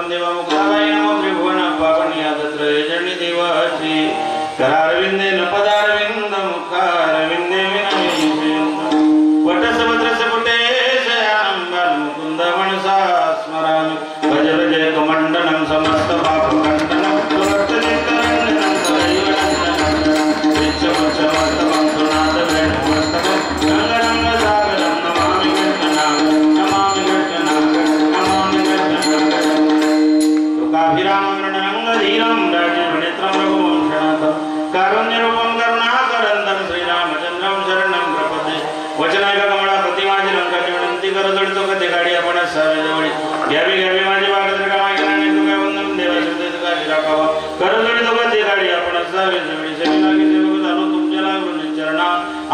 देवा मुक्ताबाई नमो त्रिभुवन पावनीयादत्रय जनी देवाची करारविंदे न पदारविंद मुखारविंदे विनमिंद वटसभद्र सपुटे शयानं बालमुकुंद मनसा स्मरामि भज भज कमंडनं समस्त पापखंडनं प्रवर्तयितरण्यनं सदैवनन्दनं विच्छमच्छमस्तमं सुनाद वेणुमस्तकं गङ्गनं सागरं नमामि कृष्णनागं नमामि कृष्णनागं नमामि कृष्णनागं लोकाभिरामगणनङ्गधीरं राजनेत्रं रघुवंशनाथं कारुण्यरूपं करुणाकरन्दं श्रीरामचन्द्रं शरणं प्रपद्ये वचनायक कमळा प्रतिमाजी लंकाची विनंती करतो कधी गाडी आपण सावेजवळी घ्यावी घ्यावी माझी वागद्र कामायकराने तुका वंदन देवाचे काळजी राखावा करजोडी तो कधी गाडी आपण सावेजवळी सगळी लागे सेवक झालो तुमच्या लागून चरणा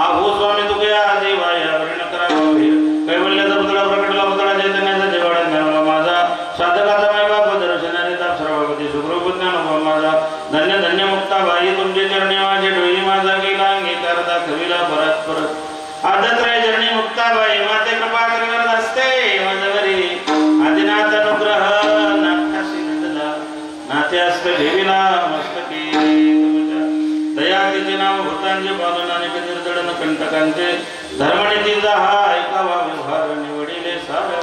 आहो स्वामी तुकया देवाय वर्ण करावा भीर कैवल्याचा पुतळा प्रकटला पुतळा चैतन्याचा जेवाडा ज्ञानवा माझा साधकाचा माय बाप दर्शनाने ताप सर्वपती सुखरूप ज्ञानवा माझा धन्य धन्य मुक्ताबाई तुमचे चरणी माझे डोई माझा गेला अंगीकारता कविला परत परत आदत्रय चरणी मुक्ताबाई माते कृपा करत असते माझवरी आदिनाथ अनुग्रह नाथासी नंदला नाते असते देवीला मस्तकी तुमच्या दयागीचे नाव भूतांचे पालन आणि निर्दडन कंटकांचे धर्मनीतीचा हा ऐकावा व्यवहार निवडिले सारा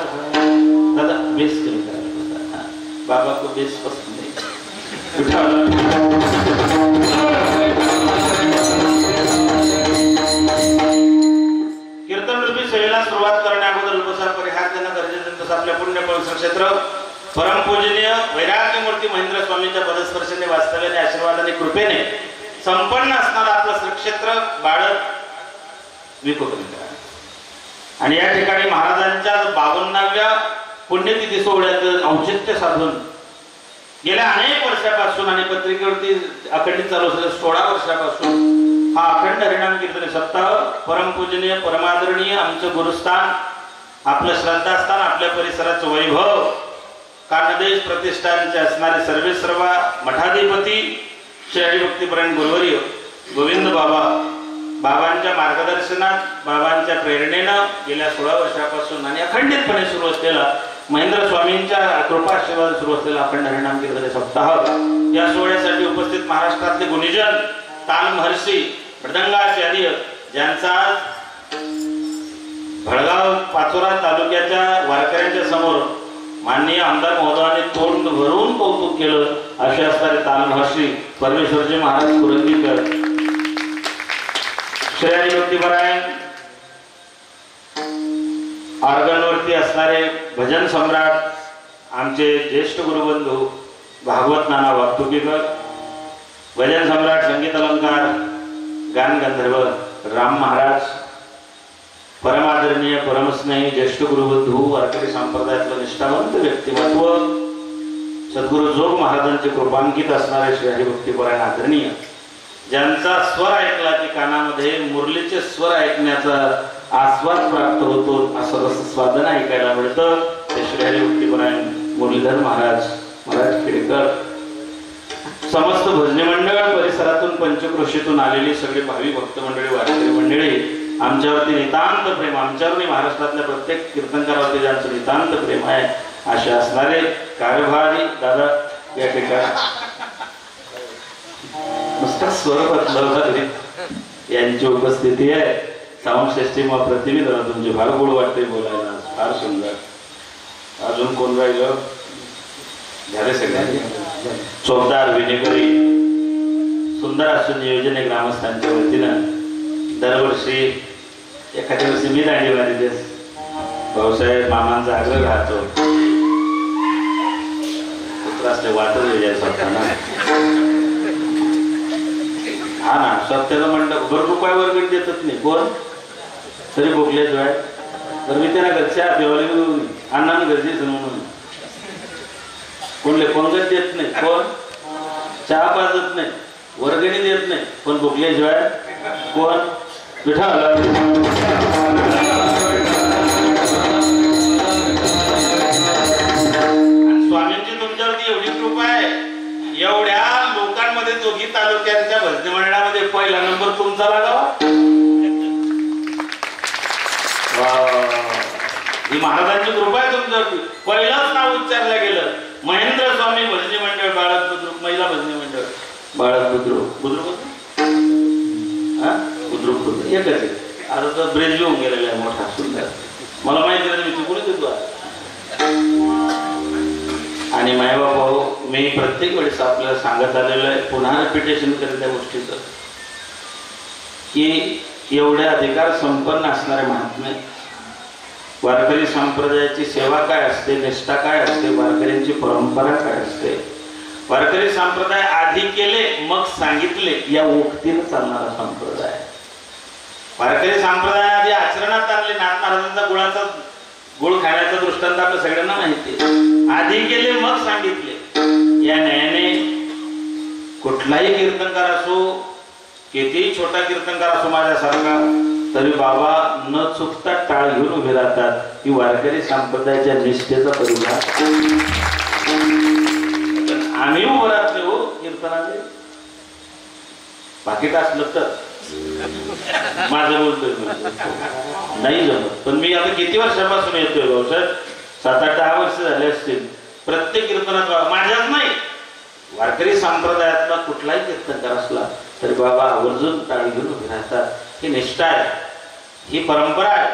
दादा बेस कमी करा बाबा को बेस पसंद है कीर्तन रूपी सेवेला सुरुवात करण्याअगोदर उपसार परिहार देणं गरजेचं तसं आपल्या पुण्य पवित्र क्षेत्र परमपूजनीय वैराग्य मूर्ती महेंद्र स्वामींच्या पदस्पर्शाने वास्तव्याने आशीर्वादाने कृपेने संपन्न असणारं आपलं श्रीक्षेत्र बाळक विकोकणी करा आणि या ठिकाणी महाराजांच्या 52व्या पुण्यतिथी सोहळ्याचं औचित्य साधून गेल्या अनेक वर्षापासून आणि पत्रिकेवरती अखंडित चालू असलेल्या 16 वर्षापासून हा अखंड हरिनाम कीर्तन सप्ताह परमपूजनीय परमादरणीय आमचं गुरुस्थान आपलं श्रद्धास्थान आपल्या परिसराचं वैभव कानदेश प्रतिष्ठानचे असणारे सर्वे सर्वा मठाधिपती श्री हरिभक्तीपरायण गुरुवर्य गोविंद बाबा बाबांच्या मार्गदर्शनात बाबांच्या प्रेरणेनं गेल्या 16 वर्षापासून आणि अखंडितपणे सुरू असलेला महेंद्र स्वामींच्या कृपाशीर्वाद सुरू असलेला अखंड हरिनाम कीर्तन सप्ताह या सोहळ्यासाठी उपस्थित महाराष्ट्रातले गुणीजन ताल महर्षी मृदंगाचार्य ज्यांचा भडगाव पाचोरा तालुक्याच्या वारकऱ्यांच्या समोर माननीय आमदार महोदयांनी तोंड भरून कौतुक केलं असे असणारे ताल महर्षी परमेश्वरजी महाराज कुरंदीकर श्री हरिभक्तीपरायण ऑर्गनवरती असणारे भजन सम्राट आमचे ज्येष्ठ गुरुबंधू भागवत नाना वागतुकीकर भजन सम्राट संगीत अलंकार गान गंधर्व राम महाराज परमादरणीय परमस्नेही ज्येष्ठ गुरुबंधू वारकरी संप्रदायातलं निष्ठावंत व्यक्तिमत्व सद्गुरु जोग महाराजांचे कृपांकित असणारे श्री हरिभक्तीपरायण आदरणीय ज्यांचा स्वर ऐकला की कानामध्ये मुरलीचे स्वर ऐकण्याचा आस्वाद प्राप्त होतो असं स्वादन ऐकायला मिळतं ते श्री हरिभक्तीपरायण मुरलीधर महाराज खेडेकर समस्त भजनी मंडळ परिसरातून पंचक्रोशीतून आलेली सगळी भावी भक्त मंडळी वारकरी मंडळी आमच्यावरती नितांत प्रेम आमच्यावरती महाराष्ट्रातल्या प्रत्येक कीर्तनकारावरती ज्यांचं नितांत प्रेम आहे असे असणारे कार्यभारी दादा या ठिकाणी नुसता स्वरूपात यांची उपस्थिती आहे साऊंड सिस्टीम प्रतिनिधी जरा तुमचे फार गोड वाटते बोलायला फार सुंदर अजून कोण राहिलं झाले सगळ्यांनी चोपदार विनेकरी सुंदर असं नियोजन आहे ग्रामस्थांच्या वतीनं दरवर्षी एखाद्या वर्षी मी दांडी मारितेस भाऊसाहेब मामांचा आग्रह राहतो पुत्रासले वाटत स्वतःना हा ना स्वतःला म्हणलं ₹1 वर्गणी देतच नाही कोण तरी बोगले जोय तर मी त्यांना घरच्या देवाला अण्णानं गरजेचं म्हणून कोणले कोणच देत नाही कोण चहा पाजत नाही वर्गणी देत नाही पण बोगले जोय कोण विठ्ठल स्वामींची तुमच्यावरती एवढी कृपा आहे एवढ्या लोकांमध्ये दोघी तालुक्यांच्या भजनी मंडळामध्ये पहिला नंबर तुमचा लागावा ही महाराजांची कृपा आहे तुमच्यावरती पहिलंच नाव उच्चारलं गेलं महेंद्र तर ब्रिज येऊन गेलेला आहे मोठा सुंदर, मला माहिती नाही मी तिकडून देतो. आणि मायबाप भाऊ, मी प्रत्येक वेळेस आपल्याला सांगत आलेलो आहे, पुन्हा रिपिटेशन करेल त्या गोष्टीचं, की एवढे अधिकार संपन्न असणारे महात्मे, वारकरी संप्रदायाची सेवा काय असते, निष्ठा काय असते, वारकऱ्यांची परंपरा काय असते, वारकरी संप्रदाय आधी केले मग सांगितले या उक्तीने चालणारा संप्रदाय. वारकरी संप्रदाय आधी आचरणात आणले. नाथ महाराजांचा गुळ खाण्याचा दृष्टांत आपल्या सगळ्यांना माहिती आहे. आधी केले मग सांगितले. या न्यायाने कुठलाही कीर्तनकार असो, कितीही छोटा कीर्तनकार असो माझ्यासारखा, तरी बाबा न चुकता टाळ घेऊन उभे राहतात की वारकरी संप्रदायाच्या निष्ठेचा परिवार. आम्ही उभं राहतो हो कीर्तनाचे, पाकिट असलं तर माझं बोलतोय नाही जमत. पण मी आता किती वर्षापासून येतोय भाऊसाहेब, 7-8-10 वर्ष झाले असतील. प्रत्येक कीर्तनात माझ्याच नाही, वारकरी संप्रदायातला कुठलाही कीर्तनकार असला तरी बाबा आवर्जून टाळी घेऊन उभे राहतात. ही निष्ठा आहे, ही परंपरा आहे.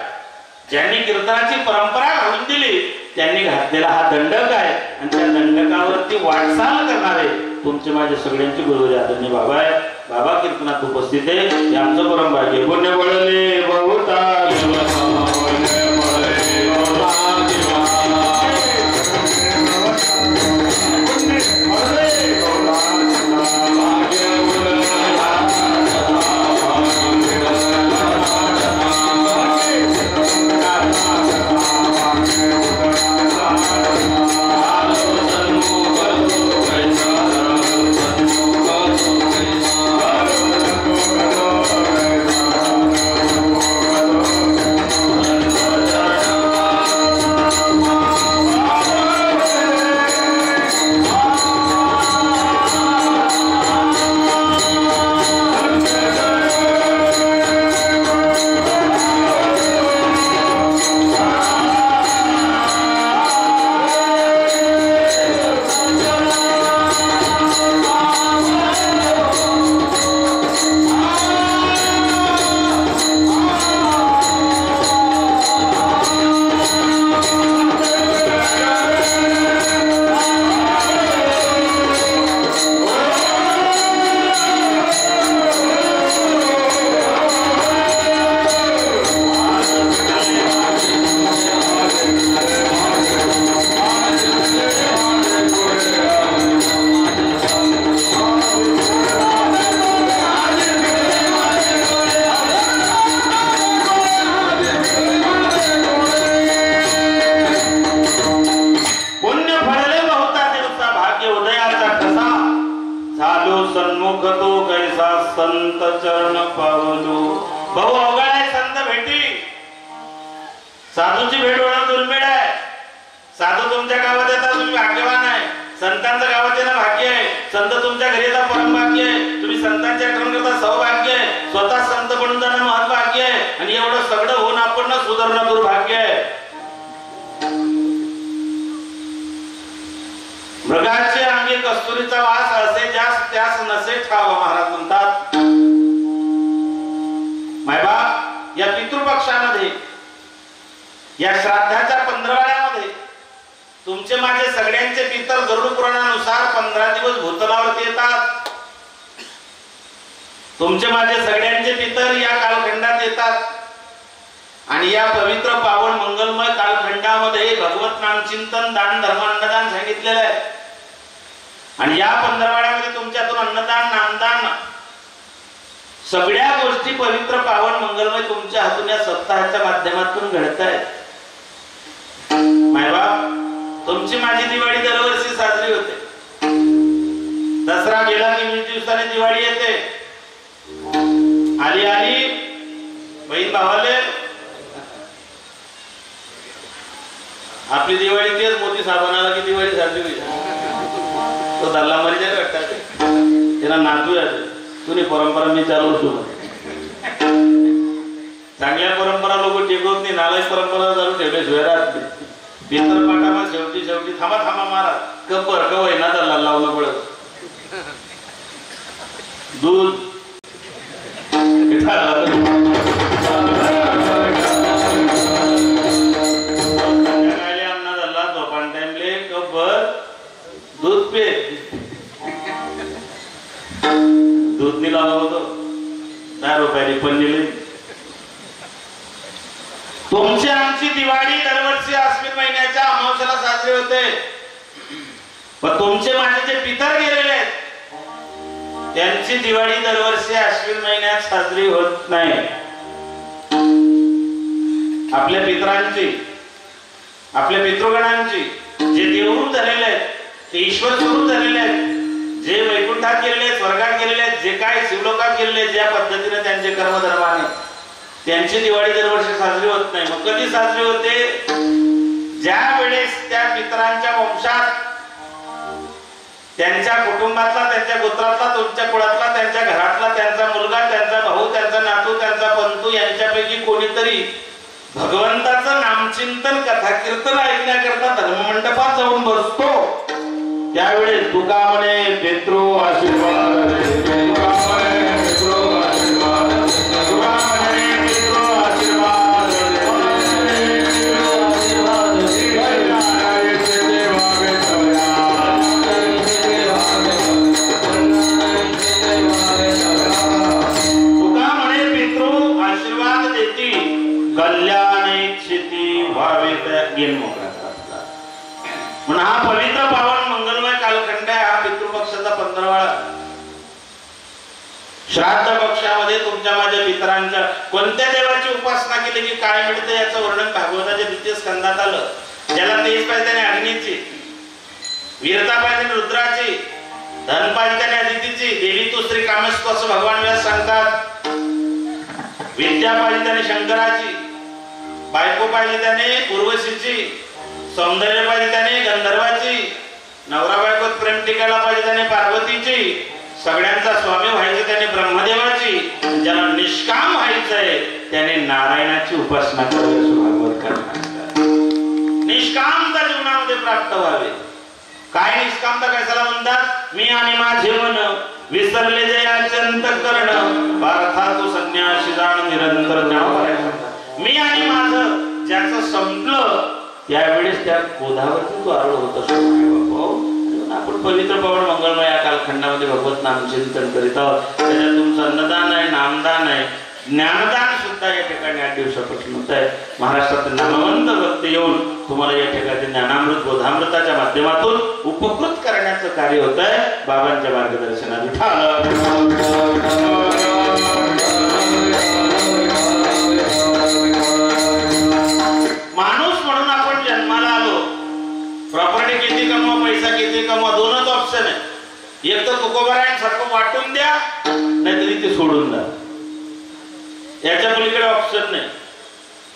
ज्यांनी कीर्तनाची परंपरा घालून दिली त्यांनी घातलेला हा दंडक आहे, आणि त्या दंडकावरती वाटचाल करणारे तुमचे माझे सगळ्यांचे गुरुजी आदरणीय बाबा आहे. बाबा कीर्तनात उपस्थित आहे, हे आमचं परम भाग्य. पुण्य पडले बहुता संत चरण पावलो. भाऊ अवघड आहे संत भेटी, साधूची भेट होणं दुर्मिळ आहे. साधू तुमच्या गावात येतात, तुम्ही भाग्यवान आहे. संतांच्या गावात येणं भाग्य आहे. संत तुमच्या घरी येतात, परम भाग्य आहे. तुम्ही संतांची आठवण करता, सौभाग्य आहे. स्वतः संत बनून जाणं महत्भाग्य आहे. आणि एवढं सगळं होऊन आपण न सुधारणं दुर्भाग्य आहे. मृगाचे अंगी कस्तुरीचा वास असे ज्यास त्यास नसे ठावा, महाराज म्हणतात. मायबाप, या पितृपक्षामध्ये, या श्राद्धाच्या 15वाड्यामध्ये तुमचे माझे सगळ्यांचे पितर गरुड पुराणानुसार 15 दिवस भूतलावरती येतात. तुमचे माझे सगळ्यांचे पितर या कालखंडात येतात. आणि या पवित्र पावन मंगलमय कालखंडामध्ये भगवत नाम चिंतन, दान, धर्म, अन्नदान सांगितलेलं आहे. आणि या 15वाड्यामध्ये तुमच्यातून अन्नदान, नामदान, सगळ्या गोष्टी पवित्र पावन मंगलमय तुमच्या हातून या सप्ताहाच्या माध्यमातून घडत आहेत. मायबाप, तुमची माझी दिवाळी दरवर्षी साजरी होते. दसरा गेला की 20 दिवसांनी दिवाळी येते. आली आली बहीण भावाले, आपली दिवाळी तेच मोदी साबणाला की दिवाळी साजरी होईल. तो दल्ला मरीच्या वाटतात, त्यांना नातू आहे. तुम्ही परंपरा मी चालवतो. चांगल्या परंपरा लोक टिकवत नाही, नालायक परंपरा चालू ठेवल्याशिवाय राहत नाही. पितर पाठामा शेवटी शेवटी थांबा थांबा मारा कपर कवय ना दल्ला लावलं पडत. दूध दूध नाही लावलं होतं, 10 रुपयाची पन्नीली. तुमची आमची दिवाळी दरवर्षी अश्विन महिन्याच्या अमावस्येला साजरी होते, पण तुमचे माझे जे पितर गेलेले आहेत त्यांची दिवाळी दरवर्षी अश्विन महिन्यात साजरी होत नाही. आपल्या पितरांची, आपल्या पितृगणांची जे देवरूप झालेले आहेत, ते ईश्वर स्वरूप झालेले आहेत, जे वैकुंठात गेलेले आहेत, स्वर्गात गेलेले आहेत, जे काय शिवलोकात गेलेले आहेत, ज्या पद्धतीने त्यांचे कर्मधर्माने त्यांची दिवाळी दरवर्षी साजरी होत नाही. मग कधी साजरी होते? ज्या वेळेस त्या पितरांच्या वंशात, त्यांच्या कुटुंबातला, त्यांच्या गोत्रातला, तुमच्या कुळातला, त्यांच्या घरातला त्यांचा मुलगा, त्यांचा भाऊ, त्यांचा नातू, त्यांचा पंतू यांच्यापैकी कोणीतरी भगवंताचं नामचिंतन कथा कीर्तन ऐकण्याकरता धर्ममंडपात जाऊन बसतो. त्यावेळेस तुका म्हणे पितृ आशीर्वाद, म्हणून हा पवित्र पावन मंगलमय कालखंड आहे. हा पितृपक्षाचा 15वाळा. श्राद्ध पक्षामध्ये तुमच्या माझ्या पितरांच्या कोणत्या देवाची उपासना केली की काय मिळते याचं वर्णन भागवताच्या 2 स्कंदात आलं. ज्याला तेज पाहिजे त्याने अग्नीची, वीरता पाहिजे रुद्राची, धन पाहिजे त्याने अदितीची, देवी तू श्री कामेश्वर असं भगवान व्यास सांगतात. विद्या पाहिजे त्याने शंकराची, बायको पाहिजे त्याने उर्वशीची, सौंदर्य पाहिजे त्याने गंधर्वाची, नवरा बायकोत प्रेम टिकायला पाहिजे त्याने पार्वतीची, सगळ्यांचा स्वामी व्हायचे त्याने ब्रह्मदेवाची, ज्याला निष्काम व्हायचंय त्याने नारायणाची उपासना करावी असं भागवत करतात. निष्कामता जीवनामध्ये प्राप्त व्हावे. काय निष्कामता कशाला म्हणतात? मी आणि माझे मन विसरले जे अत्यंत करण पार्था तू संन्यासी जाण निरंतर ज्ञान. मी आणि माझं ज्याचं संपलं त्यावेळेस त्या कोधावरती तो आरोळ होत असतो. आपण पवित्र पावन मंगलमय या कालखंडामध्ये भगवत नामचिंतन करीत आहोत. त्याच्यात तुमचं अन्नदान आहे, नामदान आहे, ज्ञानदान सुद्धा या ठिकाणी 8 दिवसापासून होत आहे. महाराष्ट्रातील नामवंत भक्त येऊन तुम्हाला या ठिकाणी ज्ञानामृत बोधामृताच्या माध्यमातून उपकृत करण्याचं कार्य होत आहे. बाबांच्या मार्गदर्शनाने माणूस म्हणून आपण जन्माला आलो. प्रॉपर्टी किती कमवा, पैसा किती कमवा, 2च ऑप्शन आहे. एक तर तुकोबारायांसारखं वाटून द्या, नाहीतरी ते सोडून द्या. याच्या पलीकडे ऑप्शन नाही.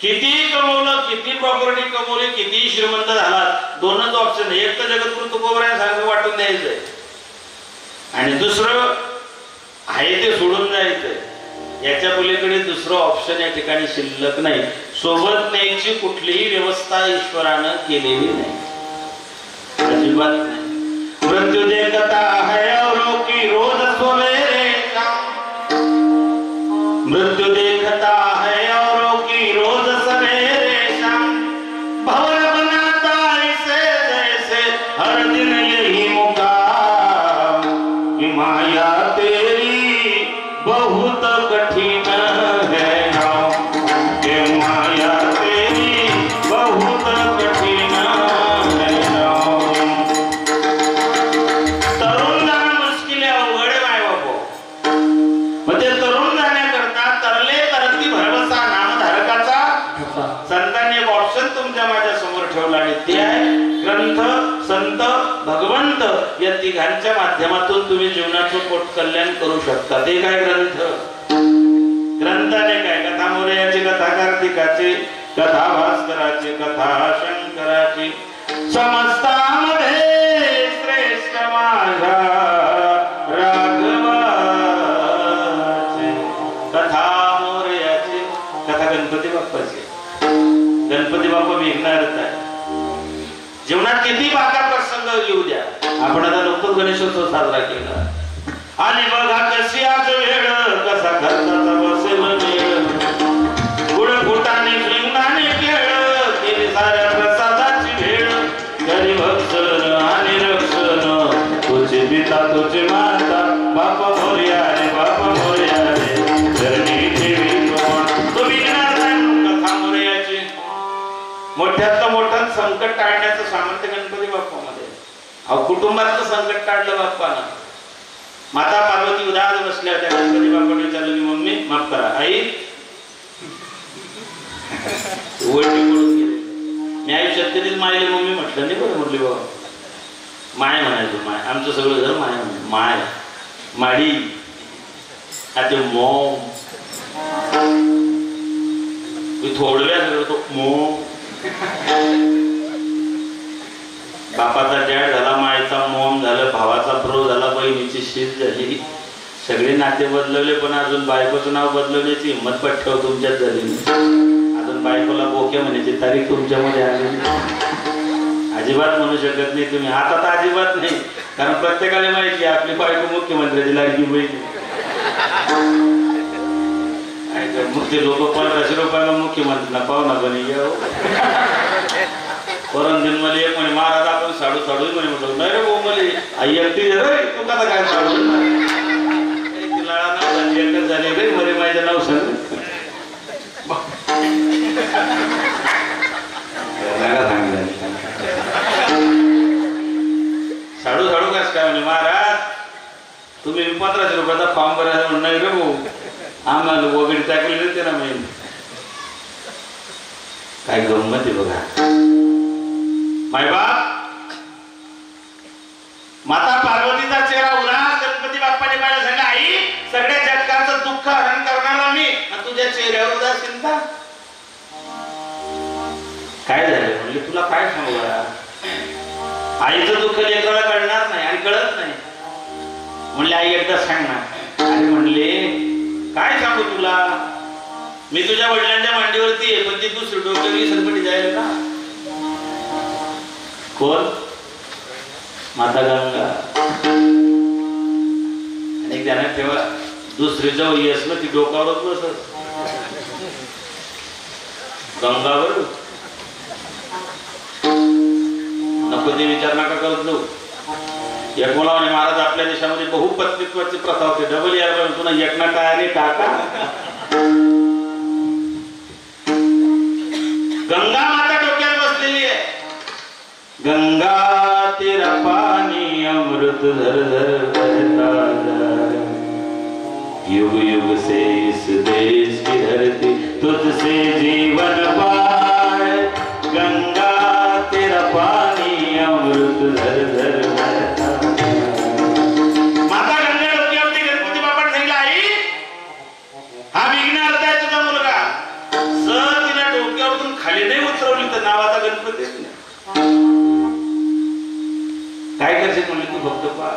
कितीही कमवलं, किती प्रॉपर्टी कमवली, कितीही श्रीमंत झाला, 2च ऑप्शन आहे. एक तर जगद्गुरु तुकोबारायांसारखं वाटून द्यायचंय आणि दुसरं आहे ते सोडून जायचंय. याच्या पलीकडे दुसरं ऑप्शन या ठिकाणी शिल्लक नाही. सोबत न्यायची कुठलीही व्यवस्था ईश्वरानं केलेली नाही, अजिबात नाही. मृत्यू देखता है औरों की रोज सवेरे शाम, मृत्यू देखता है औरों की रोज सवेरे शाम, भंवर बनाता ऐसे जैसे हर दिन यही मुकाम, कि माया तेरी बहुत कठिन है नाम, कि माया तेरी बहुत कठिन है नाम. तरुण जाणं मुश्किल आहे, अवघड आहे माय बापो. मग ते तरुण जाण्याकरता तरले तरती भरवसा नामधारकाचा संतांनी एक ऑप्शन तुमच्या माझ्या समोर ठेवला आणि ते आहे ग्रंथ, संत, भगवंत या तिघांच्या माध्यमातून तुम्ही जीवनाचं पोट कल्याण करू शकता. ते काय ग्रंथ? ग्रंथाने काय? कथा मोरयाची, कथा कार्तिकाची, कथा भास्कराची, कथा शंकराची, समस्तामध्ये श्रेष्ठ माझा राघवाची. कथा मोरयाची, कथा गणपती बाप्पाची. गणपती बाप्पा विघ्नहर्ता आहे. जीवनात किती बाका प्रसंग येऊ द्या, आपण आता नुकतंच गणेशोत्सव साजरा केला आणि बघा कशी आज वेळ, कसा खर्चाचा बसेल वेळ, गुळ फुटाने लिंगाने केळ, केली साऱ्या प्रसादाची भेळ, घरी भक्षण आणि रक्षण, तुझे पिता तुझे माता, बापा मोरया रे बापा संकट टाळण्याचं सामर्थ्य गणपती बाप्पामध्ये. अहो कुटुंबाचं संकट टाळलं बाप्पानं. माता पार्वती उदास बसल्या होत्या. गणपती बाप्पाने विचारलं की मम्मी माफ करा, आई वडली पडून गेले. मी आयुष्यात कधीच मायले मम्मी म्हटलं नाही बरं. म्हटली बाबा माय म्हणायचो. माय आमचं सगळं घर माय म्हणाय. माय माडी आता मॉम थोडव्या सगळं तो मॉम. बापाचा डॅड झाला, मायचा मॉम झालं, भावाचा ब्रो झाला, बहिणीची शीत झाली. सगळे नाते बदलवले पण अजून बायकोचं नाव बदलवण्याची हिंमत पट्ट्यावर तुमच्यात झाली नाही. अजून बायकोला बोक्या म्हणायची तारीख तुमच्यामध्ये आली अजिबात म्हणू शकत नाही तुम्ही. आता तर अजिबात नाही, कारण प्रत्येकाला माहिती आहे आपली बायको मुख्यमंत्र्याची लाडकी बहीण. मग ते लोक 1500 रुपयाला मुख्यमंत्र्यांना पाहुणा बनी घ्या. परम दिन मला एक म्हणे महाराज आपण साडू साडू म्हणे. म्हटलं नाही रे भाऊ मला आई एकटी रे तू का काय साडू लाळा नाव झाली एकच झाले रे मरे माझं नाव सांग. साडू साडू कस काय म्हणे महाराज तुम्ही 1500 रुपयाचा फॉर्म भरायचा म्हणणार रे भाऊ आम्हाला वगैरे टाकले देते ना मी. काय गंमत आहे बघा. मायबाप माता पार्वतीचा चेहरा उन्हात गणपती बाप्पाने पाहिला. सांगा आई सगळ्या जगताचं दुःख हरण करणार मी तुझ्या चेहऱ्यावर उदासीनता काय झालं. म्हणले तुला काय सांगू आईचं दुःख लेकराला कळणार नाही आणि कळत नाही. म्हणले आई एकदा सांग ना. आणि म्हणले काय सांगू तुला मी तुझ्या वडिलांच्या मांडीवरती आहे पण ती दुसरी डोक्यावर सरपटी जाईल का. कोण माता गंगा. आणि त्याने तेव्हा दुसरी जाऊ येस ना ती डोकावरच बसत गंगावर. नको ते विचार नका करत जाऊ. एकमोलावाने महाराज आपल्या देशामध्ये बहुपत्नीत्वाची प्रथा होती. डबल यार पुन्हा एकना काय आणि टाका. गंगा माता डोक्यात बसलेली आहे. गंगा तेरा पानी अमृत धर धर बहता जा. युग युग से इस देश की धरती तुझसे जीवन पाए. गंगा तेरा पानी अमृत धर धर बहता. माता गंगा डोक्यावरती गणपती बाप्पाने सांगितलं आई हा विघ्न आहे तुझा मुलगा. जर तिला डोक्यावरून खाली नाही उतरवली तर नावाचा गणपतीच नाही. काय करशील म्हणले तू फक्त पहा.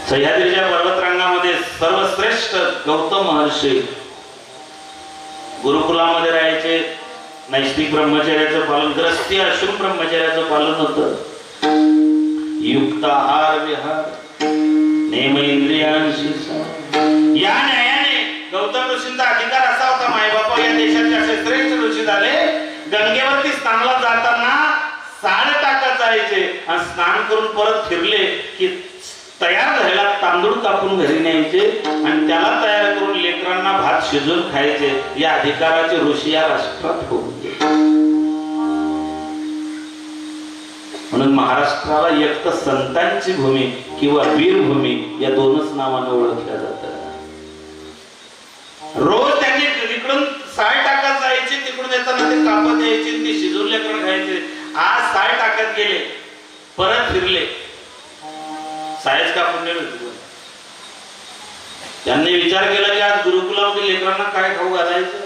सह्याद्रीच्या पर्वतरांगामध्ये सर्वश्रेष्ठ गौतम महर्षी गुरुकुलामध्ये राहायचे. नैष्ठिक ब्रह्मचर्याचं पालन ग्रस्ती आश्रम ब्रह्मचर्याचं पालन होतं. युक्त आहार विहार नेम इंद्रियांशी. या न्यायाने गौतम ऋषींचा अधिकार असा होता. मायबापा या देशाचे असे श्रेष्ठ ऋषी झाले. गंगेवरती स्नानाला जाताना साड टाकत जायचे आणि स्नान करून परत फिरले की तयार झालेला तांदूळ कापून घरी न्यायचे आणि त्याला तयार करून लेकरांना भात शिजवून खायचे. या अधिकाराचे ऋषी या राष्ट्रात होते. म्हणून महाराष्ट्राला एक तर संतांची भूमी किंवा वीरभूमी या दोनच नावाने ओळखल्या जातात. रोज त्यांनी तिकडून साय टाकत जायचे. तिकडून येताना ते कापत यायचे ते शिजवून लेकरं खायचे. आज साय टाकत गेले परत फिरले सायच कापून नेले. त्यांनी विचार केला की आज गुरुकुलामध्ये लेकरांना काय खाऊ घालायचं.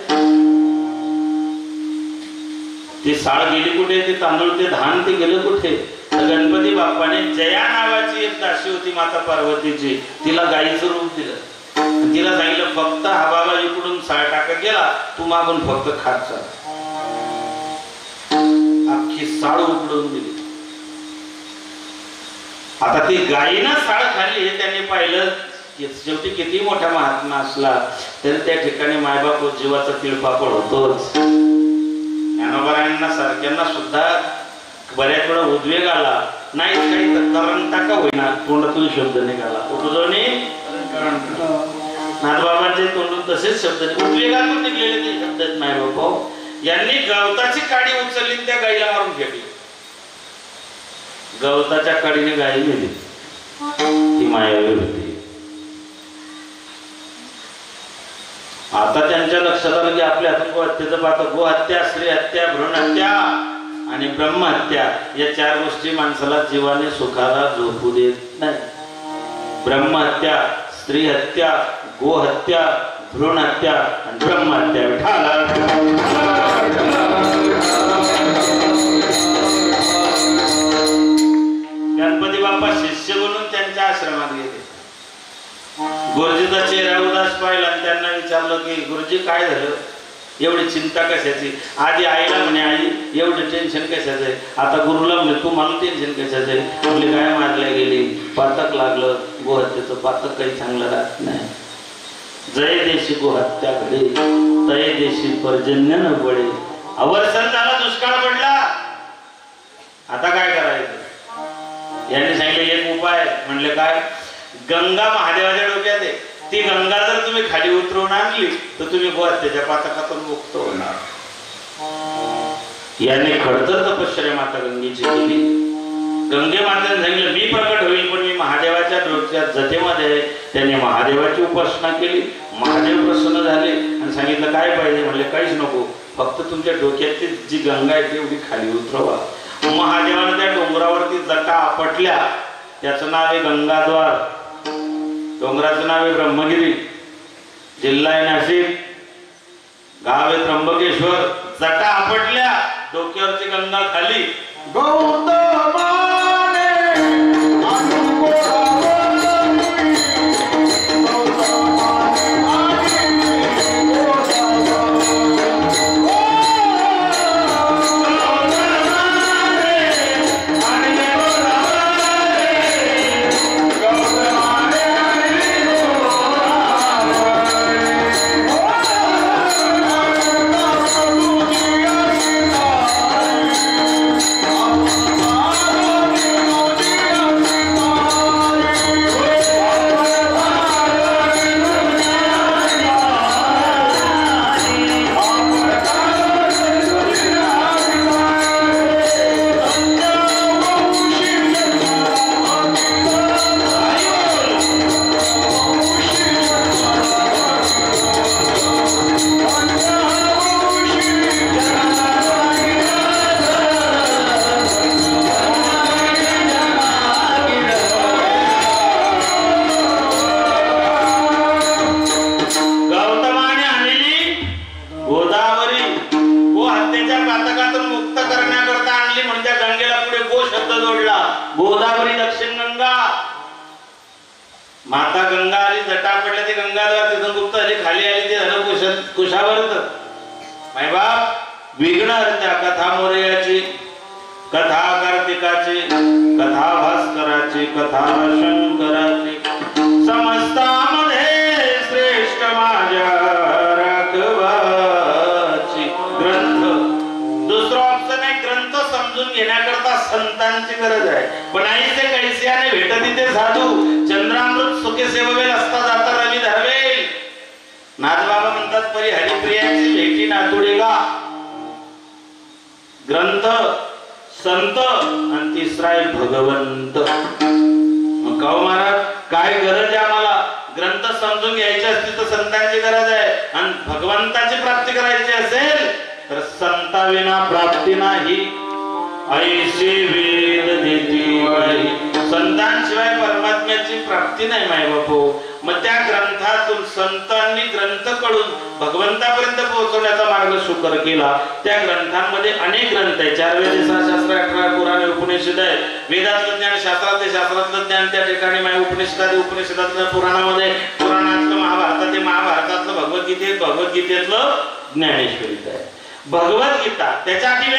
ते साळ गेली कुठे ते तांदूळ ते धान ते गेलं कुठे. तर गणपती बाप्पाने जया नावाची एक दासी होती माता पार्वतीची. तिला गाईचं रूप दिलं. तिला सांगितलं फक्त हा बाबा इकडून साळ टाकत गेला तू मागून फक्त खात जा. अख्खी साळ उकडून दिली. आता ती गायीनं साळ खाल्ली हे त्यांनी पाहिलं. शेवटी किती मोठा महात्मा असला तरी त्या ठिकाणी मायबाप जीवाचा तिळपापड होतोच. ज्ञानोबरायांना सारख्यांना सुद्धा बऱ्याच वेळा उद्वेग आला नाही. काही करण टाका होईना तोंडातून शब्द निघाला. उठजोनी नाथबाबांचे तोंडून तसेच शब्द उद्वेगातून निघलेले ते शब्द आहेत. मायबाप यांनी गवताची काडी उचलली त्या गाईला मारून फेकली. गवताच्या काडीने गाई नेली. ती मायावी होती. आता त्यांच्या लक्षात आलं की आपल्या हातून गोहत्येचं पाहतं. गोहत्या, स्त्री हत्या, भ्रूण हत्या आणि ब्रह्महत्या या 4 गोष्टी माणसाला जीवाने सुखाला झोपू देत नाही. ब्रह्महत्या, स्त्री हत्या, गोहत्या, भ्रूण हत्या आणि ब्रह्महत्या. गणपती बाप्पा शिष्य म्हणून त्यांच्या आश्रमात गेले. गुरुजीचा चेहरा उदास पाहिला आणि त्यांना विचारलं की गुरुजी काय झालं, एवढी चिंता कशाची? आधी आईला म्हणे आई एवढं टेन्शन कशाचं आहे. आता गुरुला म्हणे तू मला टेन्शन कशाचं आहे. आपली गाय मारल्या गेली, पातक लागलं, गोहत्येचं पातक काही चांगलं राहत नाही. जय देशी गोहत्याकडे तय देशी पर्जन्य न पडे. अवर्षण झाला, दुष्काळ पडला. आता काय करायचं? यांनी सांगितलं एक उपाय. म्हणले काय? गंगा महादेवाच्या डोक्यात आहे. ती गंगा जर तुम्ही खाली उतरवून आणली तर तुम्ही गोहत्येच्या पातकातून मुक्त होणार. याने खडतर तपश्चर्या माता गंगेची केली. गंगे मातेने सांगितलं मी प्रकट होईल पण मी महादेवाच्या डोक्यात जतेमध्ये. त्याने महादेवाची उपासना केली. महादेव प्रसन्न झाले आणि सांगितलं काय पाहिजे? म्हणले काहीच नको, फक्त तुमच्या डोक्यातली जी गंगा आहे तेवढी खाली उतरवा. महादेवाने त्या डोंगरावरती जटा आपटल्या. त्याचं नाव आहे गंगाद्वार. डोंगराचं नाव आहे ब्रह्मगिरी. जिल्हा आहे नाशिक. गाव आहे त्र्यंबकेश्वर. जटा आपटल्या, डोक्यावरची गंगा खाली. माता गंगा आली, जटा पडल्या ते गंगाद्वार, तिथून गुप्त आली, खाली आली ते झालं कुशावर्त. माय बाप विघ्न हरत्या कथा मोरयाची, कथा कार्तिकाची, कथा भास्कराची, कथा शंकराची, समस्तामध्ये श्रेष्ठ माझ्या राघवाची. ग्रंथ दुसरा ऑप्शन आहे. ग्रंथ समजून घेण्याकरता संतांची गरज आहे. पण आईचे कैसियाने भेटत तिथे साधू. चंद्रामृत सुखे सेववेल असता जाता रवी धरवेल. नाथबाबा म्हणतात परी हरिप्रियांची भेटी नातुडेगा. ग्रंथ, संत आणि तिसरा आहे भगवंत. मग काहो महाराज काय गरज आहे आम्हाला? ग्रंथ समजून घ्यायचे असतील तर संतांची गरज आहे, आणि भगवंताची प्राप्ती करायची असेल तर संताविना प्राप्ती नाही. ऐशी वेद देती बाई. संतांशिवाय परमात्म्याची प्राप्ती नाही माय बापू. मग त्या ग्रंथातून संतांनी ग्रंथ कडून भगवंतापर्यंत पोहोचवण्याचा मार्ग सुकर केला. त्या ग्रंथांमध्ये अनेक ग्रंथ आहेत. 4 वेद, 6 शास्त्र, 18 पुराण, उपनिषद आहे. वेदातलं ज्ञान, शास्त्रातले शास्त्रातलं ज्ञान त्या ठिकाणी माय उपनिषदात, उपनिषदातल्या पुराणामध्ये, पुराणातलं महाभारतात, महाभारतातलं भगवद्गीतेत, भगवद्गीतेतलं ज्ञानेश्वरीत आहे. भगवद्गीता त्याच्यासाठी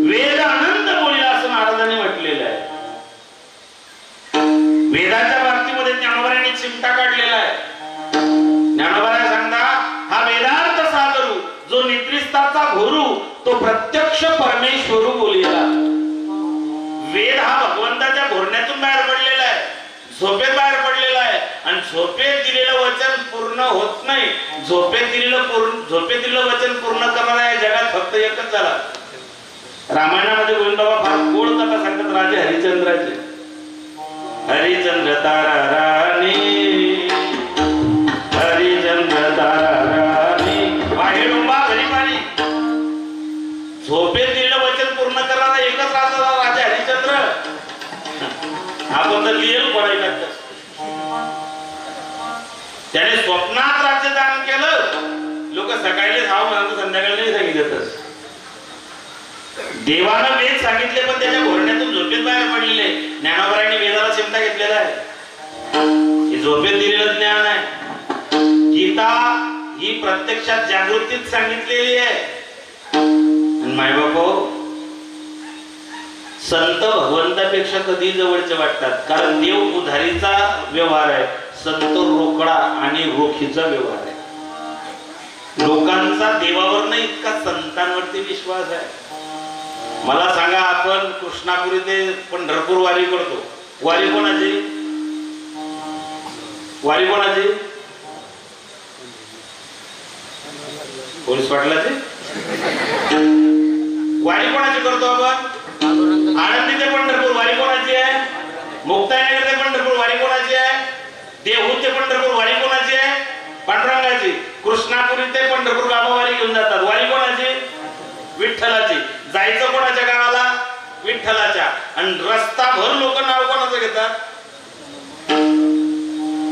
वेद अनंत बोलीला असं महाराजांनी म्हटलेलं आहे. वेदाच्या बाबतीमध्ये ज्ञानोबारांनी चिमटा काढलेला आहे. ज्ञानोबाराय सांगता हा वेदार्थ सागरू जो निद्रिस्ताचा घोरू तो प्रत्यक्ष परमेश्वरू बोलिला. वेद हा भगवंताच्या घोरण्यातून बाहेर पडलेला आहे, झोपेत बाहेर पडलेला आहे. आणि झोपेत दिलेलं वचन पूर्ण होत नाही. झोपेत दिलेलं वचन पूर्ण करणारा या जगात फक्त एकच झाला. रामायणामध्ये गोविंदबाबा फार गोड कथा सांगतात राजे हरिश्चंद्राचे. हरिश्चंद्र तारा राणी, हरिश्चंद्र तारा राणी, वाहिडुंबा घरी पाणी. झोपेत दिलेलं वचन पूर्ण करणारा एकच राजा हरिश्चंद्र. आपण तर लिहिल पडायला. त्याने स्वप्नात राज्य दान केलं. लोक सकाळी खाऊ म्हणतात, संध्याकाळी नाही सांगितलं. देवानं वेद सांगितले पण त्याच्या घोरण्यातून झोपेत बाहेर पडलेले. ज्ञानोबरायांनी वेदाला चिमटा घेतलेला आहे. हे झोपेत दिलेलं ज्ञान आहे. गीता ही प्रत्यक्षात जागृतीत सांगितलेली आहे. मायबापो, संत भगवंतापेक्षा कधी जवळचे वाटतात. कारण देव उधारीचा व्यवहार आहे, संत रोकडा आणि रोखीचा व्यवहार आहे. लोकांचा देवावर नाही इतका संतांवरती विश्वास आहे. मला सांगा, आपण कृष्णापुरी ते पंढरपूर वारी करतो. वारी कोणाची? वारी कोणाची? पोलीस पाटलाची. वारी कोणाची करतो आपण? आळंदी ते पंढरपूर वारी कोणाची आहे? मुक्ताईनगर ते पंढरपूर वारी कोणाची आहे? देहू ते पंढरपूर वारी कोणाची आहे? पांडुरंगाची. कृष्णापुरी ते पंढरपूर बाबा वारी घेऊन जातात. वारी कोणाची? विठ्ठलाची. जायचं कोणाच्या गावाला? विठ्ठलाच्या. आणि रस्ता भर लोक नाव कोणाचं घेतात?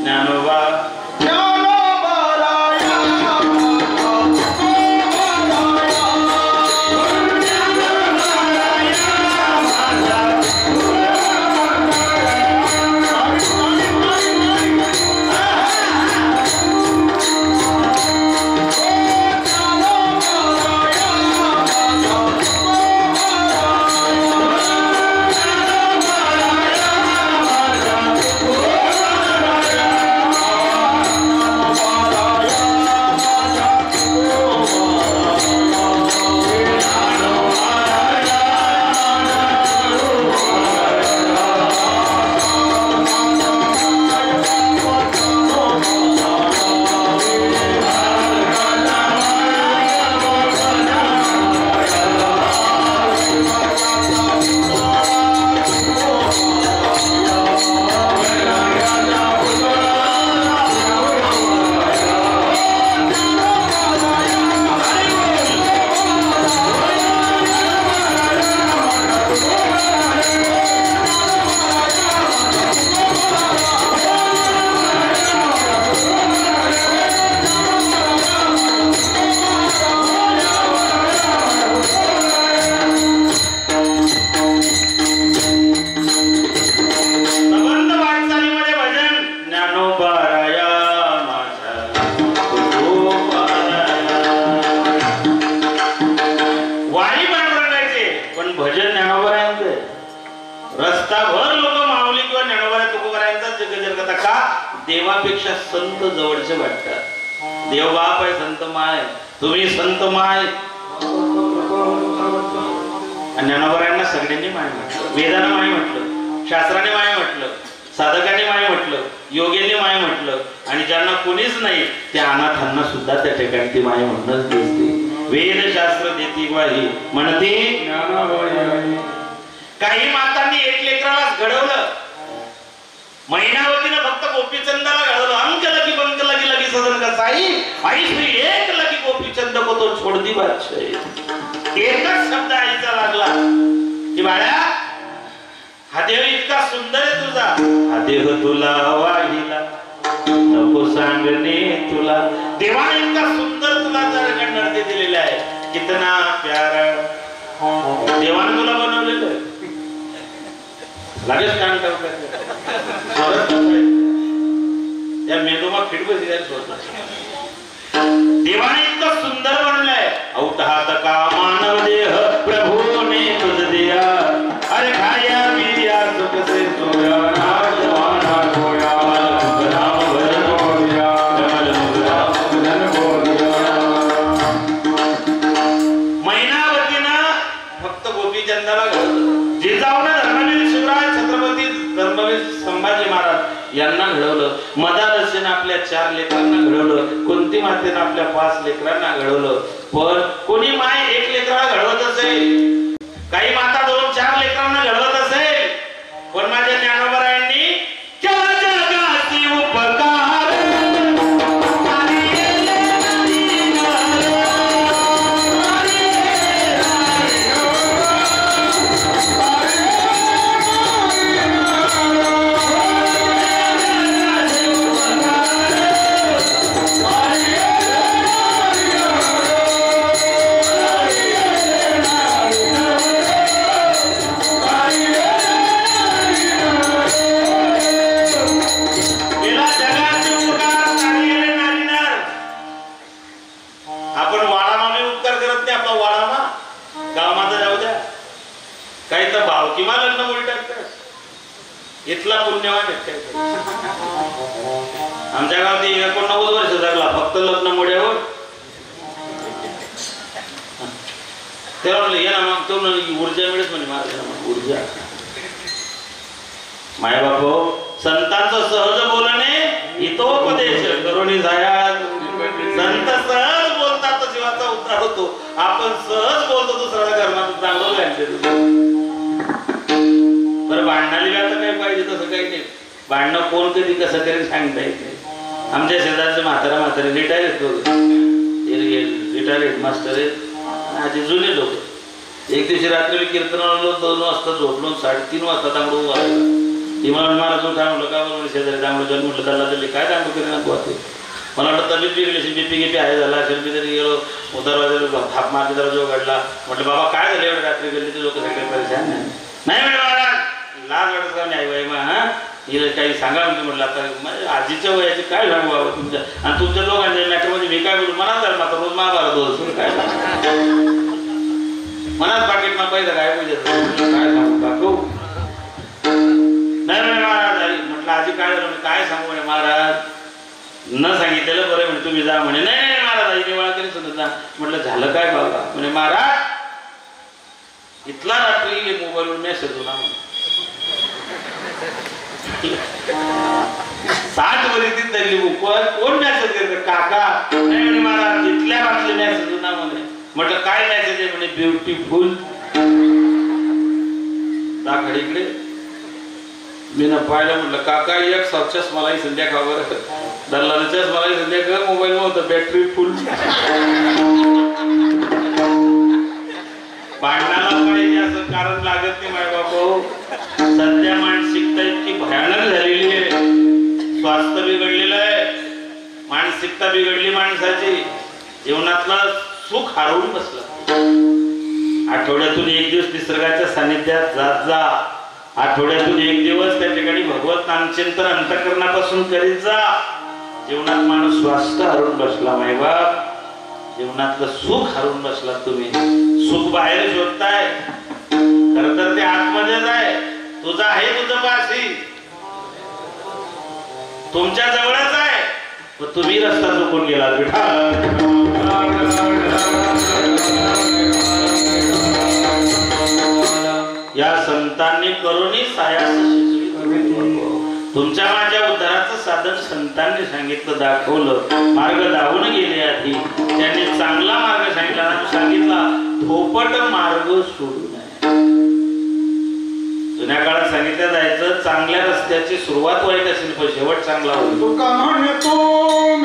ज्ञानोबा. देवापेक्षा संत जवळचे वाटतात. देव बाप आहे, संत माय. तुम्ही संत माय. ज्ञानोबरायांना सगळ्यांनी माय म्हटलं. वेदानं माय म्हटलं, शास्त्राने माय म्हटलं, साधकाने माय म्हटलं, योग्याने माय म्हटलं. आणि ज्यांना कोणीच नाही त्या अनाथांना सुद्धा त्या ठिकाणी ती माय म्हणूनच दिसते. वेदशास्त्र देती ग्वाही म्हणते. काही मातांनी एक लेकरालाच घडवलं. महिनावतीनं फक्त गोपीचंदाला घडवलं. अंक लगी बंक लगी लगी सदन का साई, आई श्री एक लगी गोपीचंद को तो छोड़ दी बादशाही. एकच शब्द आईचा लागला की बाळा, हा देव इतका सुंदर आहे तुझा, हा देव तुला वाहिला नको सांगणे तुला. देवाने इतका सुंदर तुला नर्ती दिलेला आहे. कितना प्यारा देवाने तुला बनवलेलं आहे. लगेच कान टाकतात. त्या मेंदूमा फिट बसली. देवाने इतकं सुंदर बनवलंय. औटात का मानव देह प्रभूने तुझ दिया. अरे खाया पिया सुख से सोया नाजवाना खोया. राम भजन बोलिया, राम भजन बोलिया. महिनावतीनं फक्त गोपीचंदाला घडवलं. जिजाऊनं धर्मवीर शिवराय छत्रपती धर्मवीर संभाजी महाराज यांना घडवलं, मदालसेनं आपल्या 4 लेकरांना घडवलं, कुंती मातेनं आपल्या 5 लेकरांना घडवलं. पण कोणी माय 1 लेकराला घडवत असेल, काही माता 2-4 लेकरांना घडवत असेल, पण माझ्या ज्ञानोबरायांनी जगाची उपकार किंवा लग्न मुली टाकतात. इथला पुण्यवान आमच्या गावात 89 वर्ष जगला फक्त लग्न मुळ्यावर. तेव्हा म्हणलं ये ना मग तो ऊर्जा मिळत म्हणे मला ऊर्जा. माय बापो संतांचं सहज बोलणे हितोपदेश करुणी जाया. संत सहज बोलतात तर जीवाचा उद्धार होतो. आपण सहज बोलतो दुसऱ्याला घरमात चांगलं घालते. बरं भांडणाली आता काही पाहिजे तसं काही नाही. भांडणं कोण कधी कसं तरी सांगता येत नाही. आमच्या शेजारचे म्हातारे रिटायर आहेत लोक, रिटायर हेडमास्टर आहेत, आधी जुने लोक. एक दिवशी रात्री मी कीर्तनाला 2 वाजता झोपलो, 3:30 वाजता तांबडू वाजला. ती मला महाराज काय म्हणलं का म्हणून शेजारी तांबडू जन्म म्हटलं त्याला दिले काय तांबडू करी नको होते. मला वाटतं तब्येत बिघडली अशी बीपी आहे झाला असेल. मी तरी गेलो दरवाजा थाप मारली, दरवाजा उघडला. म्हटलं बाबा काय झालं एवढं रात्री गेली ते लोक सगळे परेशान नाही म्हणे महाराज लाज वाटत का नाही बाई मग हा हिला काही सांगा म्हणजे म्हटलं आता आजीच्या वयाची काय सांगू बाबा तुमच्या आणि तुमच्या दोघांच्या मॅटरमध्ये मी काय बोलू मनात झालं आता रोज महाभारत बोलतो काय मनात पाकिट ना पाहिजे काय पाहिजे काय सांगू काकू नाही म्हणे महाराज आई म्हटलं आजी काय झालं काय सांगू म्हणे महाराज न सांगितलेलं बरं म्हणे तुम्ही जा म्हणे नाही नाही महाराज आई निवाळा तरी समजत ना. म्हटलं झालं काय बाबा म्हणे महाराज इथला रात्री मोबाईलवर मेसेज होता म्हणे 60 वर्षी धरली कोण मेसेज करत काका नाही म्हणे महाराज इथल्या रात्री मेसेज होता म्हणे. म्हटलं काय मेसेज आहे म्हणे ब्युटिफुल. दाखड इकडे मी ना पाहिलं म्हटलं काका एक सक्सेस मलाही संध्याकाळ बरं दल्लाच मलाही संध्याकाळ मोबाईल होतं बॅटरी फुल. भांडणाला पाहिजे असं कारण लागत नाही माय बापू. सध्या मानसिकता इतकी भयानक झालेली आहे, स्वास्थ्य बिघडलेलं आहे, मानसिकता बिघडली माणसाची, जीवनातलं सुख हरवून बसलं. आठवड्यातून 1 दिवस निसर्गाच्या सानिध्यात जात जा. आठवड्यातून 1 दिवस त्या ठिकाणी भगवत नामचिंतन अंतःकरणापासून करीत जा. जीवनात माणूस स्वास्थ्य हरवून बसला माय बाप. जीवनातलं सुख हरवून बसला तुम्ही. सुख बाहेर शोधताय खरं तर ते आतमध्येच आहे. तुझं आहे तुझं पाशी तुमच्या जवळच आहे. तुम्ही रस्ता चुकून गेला या संतांनी करूनही सायास तुमच्या माझ्या उद्धाराचं साधन संतांनी सांगितलं दाखवलं. मार्ग दावून गेले आधी त्यांनी चांगला मार्ग सांगितला सांगितला धोपट मार्ग सोडू नये. जुन्या काळात सांगितलं जायचं चांगल्या रस्त्याची सुरुवात वाईट असेल पण शेवट चांगला होईल. Oh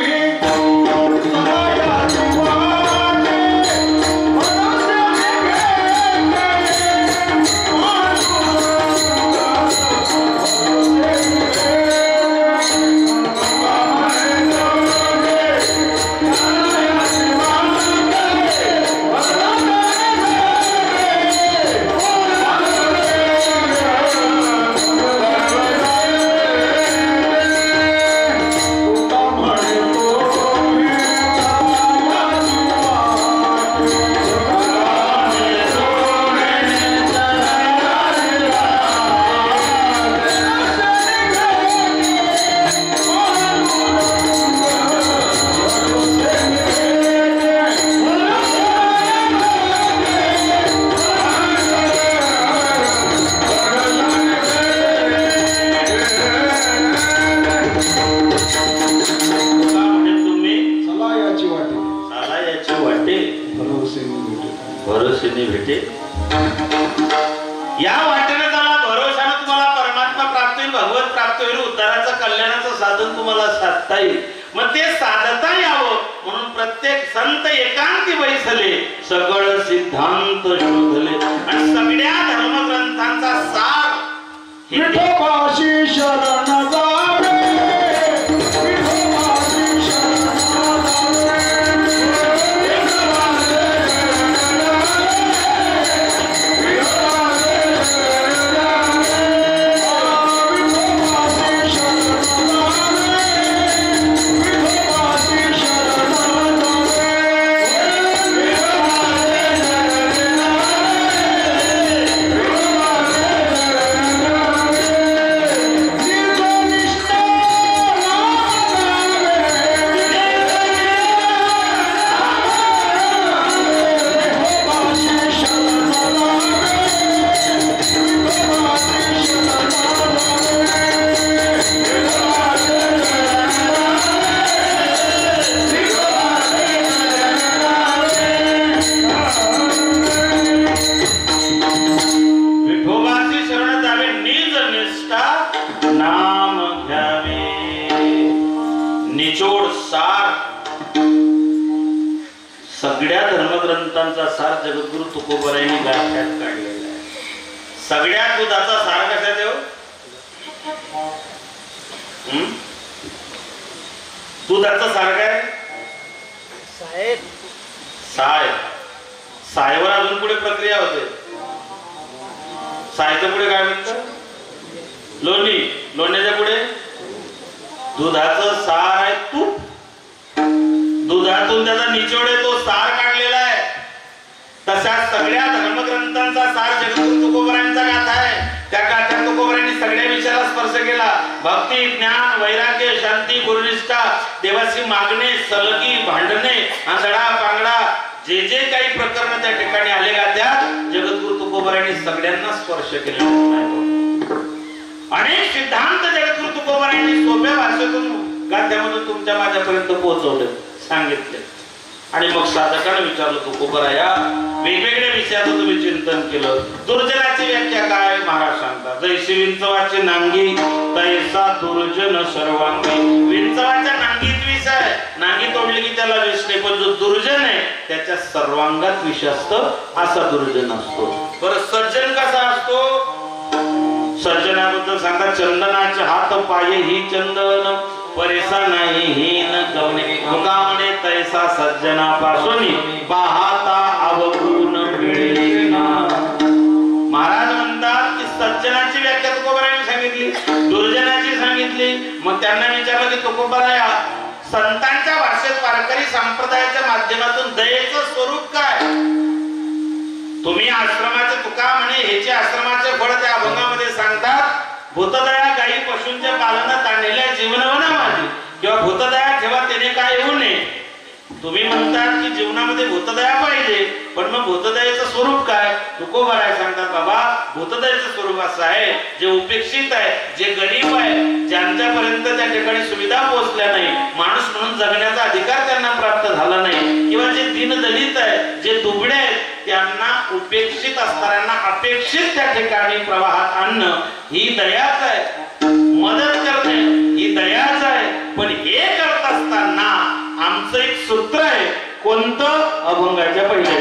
या वाटेने त्याला भरोशाने तुम्हाला परमात्मा प्राप्त होईल, भगवत प्राप्त होईल, उद्धाराचं कल्याणाचं साधन तुम्हाला साधता येईल. मग ते साधता यावं म्हणून प्रत्येक संत एकांती बैसले, सगळ सिद्धांत शोधले आणि सगळ्या धर्मग्रंथांचा सार विठोबाशी शरण जावे, विठोबाशी शरण सगळ्या धर्मग्रंथांचा सार जगद्गुरु तुकोबरायांनी गाठ्यात काढलेला आहे. सगळ्या दुधाचा सार कशात आहे? दुधाचा सार काय? साय. सायवर अजून पुढे प्रक्रिया होते. सायच्या पुढे काय म्हणतात? लोणी. लोण्याच्या पुढे दुधाचं सार आहे तूप. दुधातून त्याचा निचोड आहे, तो सार काढलेला आहे. तशा सगळ्या धर्मग्रंथांचा सार जगद्गुरु तुकोबरायांचा गाथा आहे. त्या गाथ्यात तुकोबरायांनी सगळ्या विषयाला स्पर्श केला. भक्ती, ज्ञान, वैराग्य, शांती, गुरुनिष्ठा, देवाची मागणे, सलगी, भांडणे, आंधळा पांगडा, जे जे काही प्रकरण त्या ठिकाणी आले गाथ्यात जगद्गुरु तुकोबरायांनी सगळ्यांना स्पर्श केला. अनेक सिद्धांत जगद्गुरु तुकोबरायांनी सोप्या भाषेतून गाथ्यामधून तुमच्या माझ्यापर्यंत पोहोचवले, सांगितले. आणि मग साधकाने विचारलं तुकोबराया, वेगवेगळ्या विषयाचं तुम्ही चिंतन केलं. दुर्जनाची व्याख्या काय महाराज सांगतात? जैसी विंचवाची नांगी तैसा दुर्जन सर्वांगी. विंचवाच्या नांगीत विष आहे, नांगी तोडली की त्याला विष नाही, पण जो दुर्जन आहे त्याच्या सर्वांगात विष असतं, असा दुर्जन असतो. बरं, सज्जन कसा असतो? सज्जनाबद्दल सांगतात, चंदनाचे हात पाये ही चंदन, परेसा नाही हीन गवणे. मुकामणे तैसा सज्जनापासून पाहता अवगुण मिळेना. महाराज म्हणतात की सज्जनाची व्याख्या तुकोबरायांनी सांगितली, दुर्जनाची सांगितली. मग त्यांना विचारलं की तुकोबराया, संतांच्या भाषेत वारकरी संप्रदायाच्या माध्यमातून दयेचं स्वरूप काय? तुम्ही आश्रमाचे तुका म्हणे ह्याचे आश्रमाचे फळ त्या अभंगामध्ये सांगतात. भूतदया गायी पशूंच्या पालनात आणलेल्या जीवनवना माझी, किंवा भूतदया ठेवा त्याने काय येऊ नये. तुम्ही म्हणतात की जीवनामध्ये भूतदया पाहिजे, पण मग भूतदयाचं स्वरूप काय? तुकोबराय सांगतात, बाबा भूतदयाचं स्वरूप असं आहे, जे उपेक्षित आहे, जे गरीब आहे, ज्यांच्यापर्यंत त्या ठिकाणी सुविधा पोहोचल्या नाही, माणूस म्हणून जगण्याचा अधिकार त्यांना प्राप्त झाला नाही, किंवा जे दीनदलित आहे, जे दुबळे आहेत, त्यांना उपेक्षित असणाऱ्यांना अपेक्षित त्या ठिकाणी प्रवाहात आणणं ही दयाच आहे. मदत करणे ही दयाच आहे. पण हे करत असताना आमचं एक सूत्र आहे. कोणतं? अभंगाच्या पहिल्या